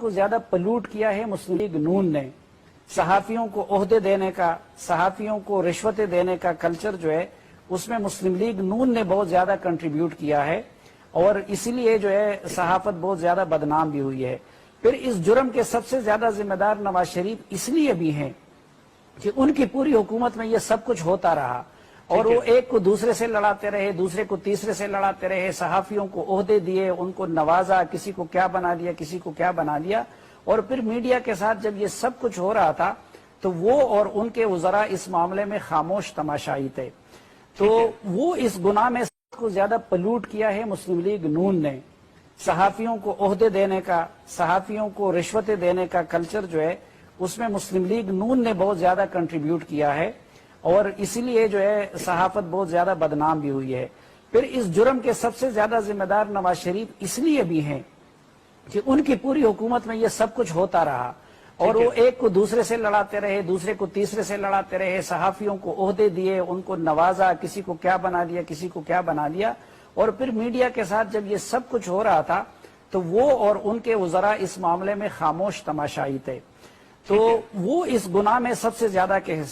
کو زیادہ پلوٹ کیا ہے مسلم لیگ نون نے۔ صحافیوں کو عہدے دینے کا، صحافیوں کو رشوتیں دینے کا کلچر جو ہے اس میں مسلم لیگ نون نے بہت زیادہ کنٹریبیوٹ کیا ہے، اور اسی لیے جو ہے صحافت بہت زیادہ بدنام بھی ہوئی ہے۔ پھر اس جرم کے سب سے زیادہ ذمہ دار نواز شریف اس لیے بھی ہیں کہ ان کی پوری حکومت میں یہ سب کچھ ہوتا رہا، اور وہ ایک کو دوسرے سے لڑاتے رہے، دوسرے کو تیسرے سے لڑاتے رہے، صحافیوں کو عہدے دیے، ان کو نوازا، کسی کو کیا بنا دیا، کسی کو کیا بنا دیا، اور پھر میڈیا کے ساتھ جب یہ سب کچھ ہو رہا تھا تو وہ اور ان کے وزراء اس معاملے میں خاموش تماشائی تھے۔ تو وہ اس گناہ میں سب کو زیادہ پلوٹ کیا ہے مسلم لیگ نون نے۔ صحافیوں کو عہدے دینے کا، صحافیوں کو رشوتیں دینے کا کلچر جو ہے اس میں مسلم لیگ نون نے بہت زیادہ کنٹریبیوٹ کیا ہے، اور اسی لیے جو ہے صحافت بہت زیادہ بدنام بھی ہوئی ہے۔ پھر اس جرم کے سب سے زیادہ ذمہ دار نواز شریف اس لیے بھی ہیں کہ ان کی پوری حکومت میں یہ سب کچھ ہوتا رہا، اور وہ ایک کو دوسرے سے لڑاتے رہے، دوسرے کو تیسرے سے لڑاتے رہے، صحافیوں کو عہدے دیے، ان کو نوازا، کسی کو کیا بنا دیا، کسی کو کیا بنا دیا، اور پھر میڈیا کے ساتھ جب یہ سب کچھ ہو رہا تھا تو وہ اور ان کے وزراء اس معاملے میں خاموش تماشائی تھے۔ تو وہ اس گناہ میں سب سے زیادہ